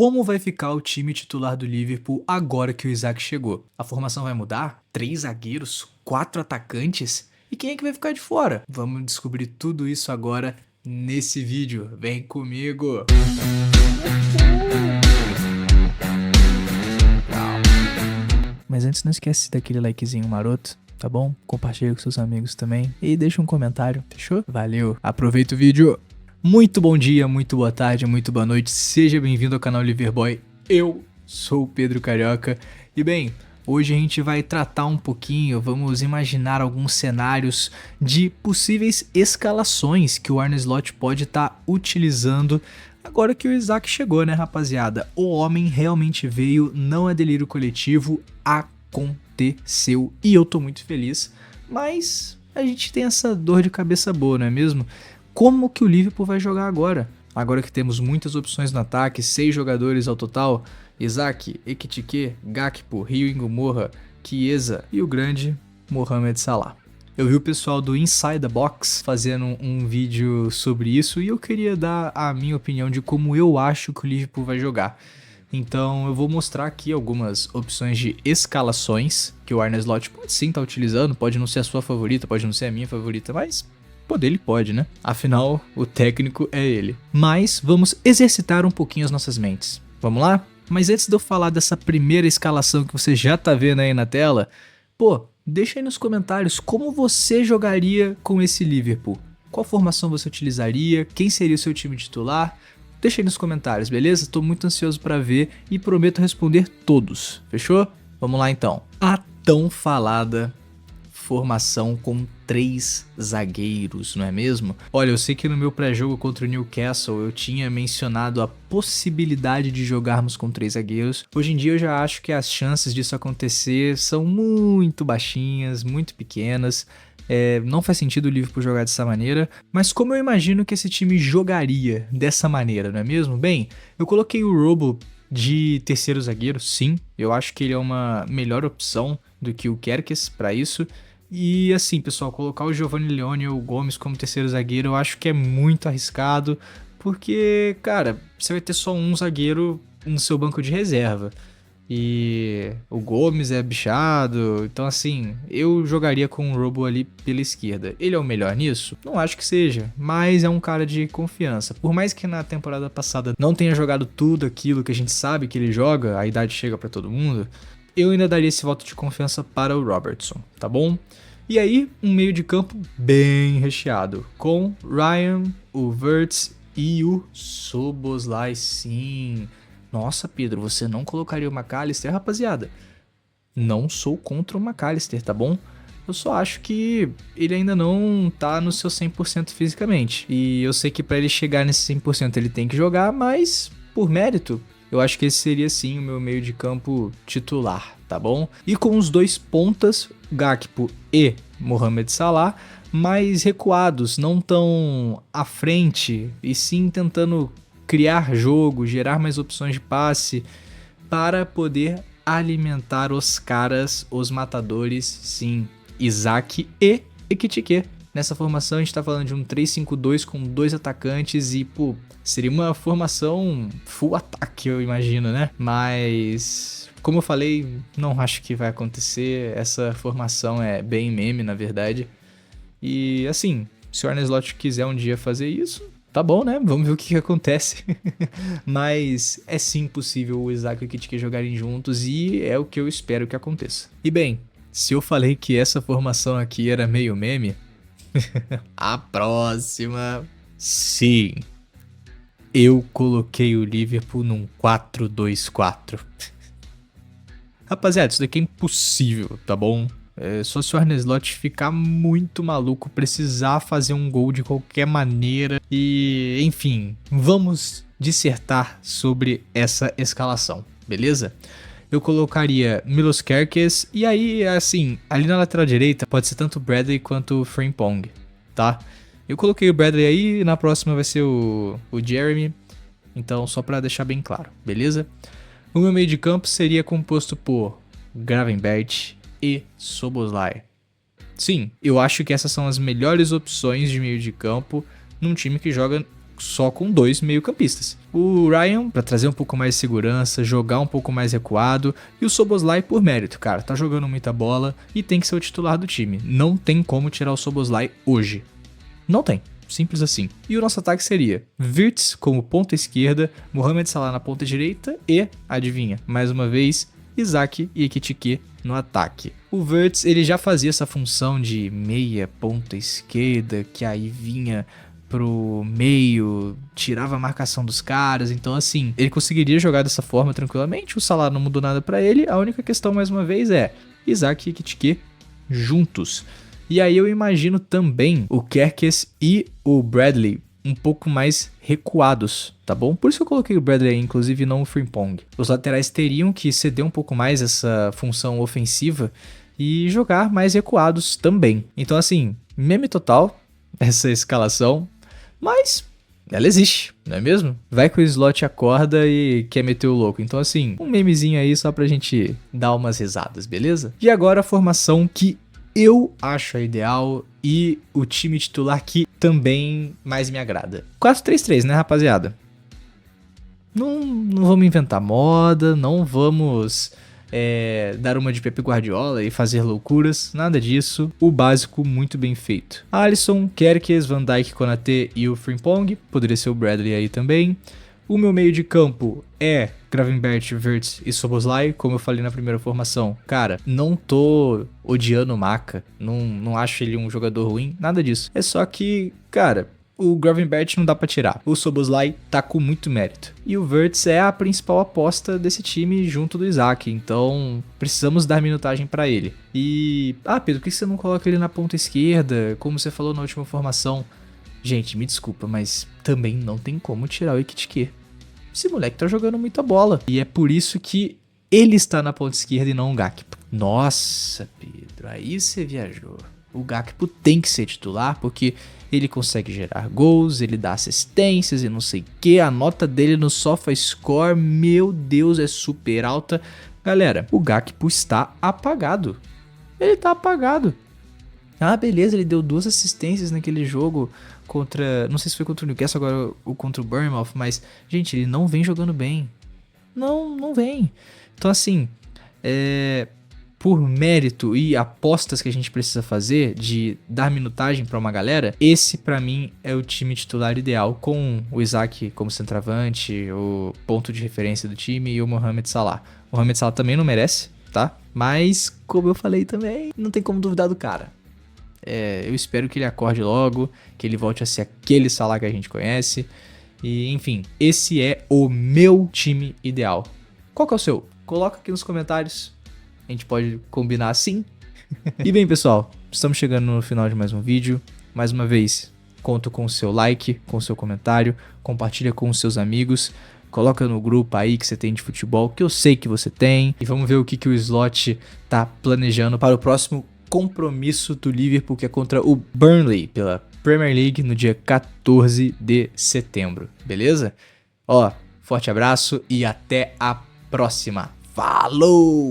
como vai ficar o time titular do Liverpool agora que o Isaac chegou. A formação vai mudar? 3 zagueiros? 4 atacantes? E quem é que vai ficar de fora? Vamos descobrir tudo isso agora nesse vídeo. Vem comigo! Mas antes não esquece daquele likezinho maroto, tá bom? Compartilha com seus amigos também e deixa um comentário, fechou? Valeu, aproveita o vídeo! Muito bom dia, muito boa tarde, muito boa noite, seja bem-vindo ao canal Liverboy, eu sou o Pedro Carioca e bem, hoje a gente vai tratar um pouquinho, vamos imaginar alguns cenários de possíveis escalações que o Arne Slot pode estar utilizando agora que o Isaac chegou, né, rapaziada? O homem realmente veio, não é delírio coletivo, aconteceu e eu tô muito feliz, mas a gente tem essa dor de cabeça boa, não é mesmo? Como que o Liverpool vai jogar agora? Agora que temos muitas opções no ataque, 6 jogadores ao total, Isaac, Ekitike, Gakpo, Rio Morra, Chiesa e o grande Mohamed Salah. Eu vi o pessoal do Inside the Box fazendo um vídeo sobre isso e eu queria dar a minha opinião de como eu acho que o Liverpool vai jogar. Então eu vou mostrar aqui algumas opções de escalações que o Arne Slot pode sim estar utilizando, pode não ser a sua favorita, pode não ser a minha favorita, mas poder ele pode, né? Afinal, o técnico é ele. Mas vamos exercitar um pouquinho as nossas mentes. Vamos lá? Mas antes de eu falar dessa primeira escalação que você já tá vendo aí na tela, pô, deixa aí nos comentários como você jogaria com esse Liverpool. Qual formação você utilizaria? Quem seria o seu time titular? Deixa aí nos comentários, beleza? Tô muito ansioso pra ver e prometo responder todos, fechou? Vamos lá então. A tão falada formação com 3 zagueiros, não é mesmo? Olha, eu sei que no meu pré-jogo contra o Newcastle eu tinha mencionado a possibilidade de jogarmos com 3 zagueiros. Hoje em dia eu já acho que as chances disso acontecer são muito baixinhas, muito pequenas. Não faz sentido o Liverpool jogar dessa maneira, mas como eu imagino que esse time jogaria dessa maneira, não é mesmo? Bem, eu coloquei o Robo de terceiro zagueiro, sim, eu acho que ele é uma melhor opção do que o Kerkez para isso. E assim, pessoal, colocar o Giovanni Leone ou o Gomes como terceiro zagueiro eu acho que é muito arriscado, porque, cara, você vai ter só um zagueiro no seu banco de reserva. E o Gomes é bichado, então assim, eu jogaria com o Robo ali pela esquerda. Ele é o melhor nisso? Não acho que seja, mas é um cara de confiança. Por mais que na temporada passada não tenha jogado tudo aquilo que a gente sabe que ele joga, a idade chega pra todo mundo, eu ainda daria esse voto de confiança para o Robertson, tá bom? E aí, um meio de campo bem recheado, com Ryan, o Wirtz e o Szoboszlai, sim. Nossa, Pedro, você não colocaria o McAllister, rapaziada? Não sou contra o McAllister, tá bom? Eu só acho que ele ainda não tá no seu 100% fisicamente. E eu sei que para ele chegar nesse 100% ele tem que jogar, mas por mérito, eu acho que esse seria sim o meu meio de campo titular, tá bom? E com os 2 pontas, Gakpo e Mohamed Salah, mais recuados, não tão à frente, e sim tentando criar jogo, gerar mais opções de passe, para poder alimentar os caras, os matadores, sim, Isaac e Ekitike. Nessa formação a gente tá falando de um 3-5-2 com 2 atacantes e, pô, seria uma formação full ataque, eu imagino, né? Mas, como eu falei, não acho que vai acontecer. Essa formação é bem meme, na verdade. E, assim, se o Arne Slot quiser um dia fazer isso, tá bom, né? Vamos ver o que acontece. Mas é sim possível o Isaac e o Ekitike jogarem juntos e é o que eu espero que aconteça. E bem, se eu falei que essa formação aqui era meio meme, a próxima, sim, eu coloquei o Liverpool num 4-2-4. Rapaziada, isso daqui é impossível, tá bom? Só se o Arne Slot ficar muito maluco, precisar fazer um gol de qualquer maneira. E, enfim, vamos dissertar sobre essa escalação, beleza? Eu colocaria Milos Kerkez e aí, assim, ali na lateral direita pode ser tanto o Bradley quanto o Frimpong, tá? Eu coloquei o Bradley aí, na próxima vai ser o Jeremy, então só pra deixar bem claro, beleza? O meu meio de campo seria composto por Gravenberch e Szoboszlai. Sim, eu acho que essas são as melhores opções de meio de campo num time que joga só com 2 meio-campistas. O Ryan, pra trazer um pouco mais de segurança, jogar um pouco mais recuado, e o Szoboszlai por mérito, cara, tá jogando muita bola e tem que ser o titular do time. Não tem como tirar o Szoboszlai hoje. Não tem. Simples assim. E o nosso ataque seria Wirtz como ponta esquerda, Mohamed Salah na ponta direita e, adivinha, mais uma vez, Isaac e Ekitike no ataque. O Wirtz, ele já fazia essa função de meia ponta esquerda, que aí vinha pro meio, tirava a marcação dos caras, então assim, ele conseguiria jogar dessa forma tranquilamente, o Salah não mudou nada pra ele, a única questão mais uma vez é Isaac e Ekitike juntos. E aí eu imagino também o Kerkez e o Bradley um pouco mais recuados, tá bom? Por isso que eu coloquei o Bradley aí, inclusive não o Frimpong. Os laterais teriam que ceder um pouco mais essa função ofensiva e jogar mais recuados também. Então assim, meme total essa escalação, mas ela existe, não é mesmo? Vai que o Slot acorda e quer meter o louco. Então assim, um memezinho aí só pra gente dar umas risadas, beleza? E agora a formação que eu acho a ideal e o time titular que também mais me agrada. 4-3-3, né, rapaziada? Não vamos inventar moda, não vamos dar uma de Pep Guardiola e fazer loucuras, nada disso. O básico muito bem feito. Alisson, Kerkez, Van Dijk, Konaté e o Frimpong. Poderia ser o Bradley aí também. O meu meio de campo é Gravenberch, Wirtz e Szoboszlai, como eu falei na primeira formação. Cara, não tô odiando o Maka, não acho ele um jogador ruim, nada disso. É só que, cara, o Gravenberch não dá pra tirar. O Szoboszlai tá com muito mérito. E o Wirtz é a principal aposta desse time junto do Isaac, então precisamos dar minutagem pra ele. E, Pedro, por que você não coloca ele na ponta esquerda, como você falou na última formação? Gente, me desculpa, mas também não tem como tirar o Ekitike. Esse moleque tá jogando muita bola. E é por isso que ele está na ponta esquerda e não o Gakpo. Nossa, Pedro, aí você viajou. O Gakpo tem que ser titular porque ele consegue gerar gols, ele dá assistências e não sei o que. A nota dele no SofaScore, meu Deus, é super alta. Galera, o Gakpo está apagado. Ele tá apagado. Ah, beleza, ele deu 2 assistências naquele jogo contra... Não sei se foi contra o Newcastle, agora ou contra o Bournemouth, mas, gente, ele não vem jogando bem. Não vem. Então, assim, por mérito e apostas que a gente precisa fazer de dar minutagem pra uma galera, esse pra mim é o time titular ideal, com o Isaac como centroavante, o ponto de referência do time e o Mohamed Salah. O Mohamed Salah também não merece, tá? Mas, como eu falei também, não tem como duvidar do cara. Eu espero que ele acorde logo, que ele volte a ser aquele Salah que a gente conhece. E enfim, esse é o meu time ideal. Qual que é o seu? Coloca aqui nos comentários. A gente pode combinar assim. E bem, pessoal, estamos chegando no final de mais um vídeo. Mais uma vez, conto com o seu like, com o seu comentário. Compartilha com os seus amigos. Coloca no grupo aí que você tem de futebol, que eu sei que você tem. E vamos ver o que o Slot tá planejando para o próximo compromisso do Liverpool, que é contra o Burnley pela Premier League no dia 14 de setembro, beleza? Forte abraço e até a próxima. Falou!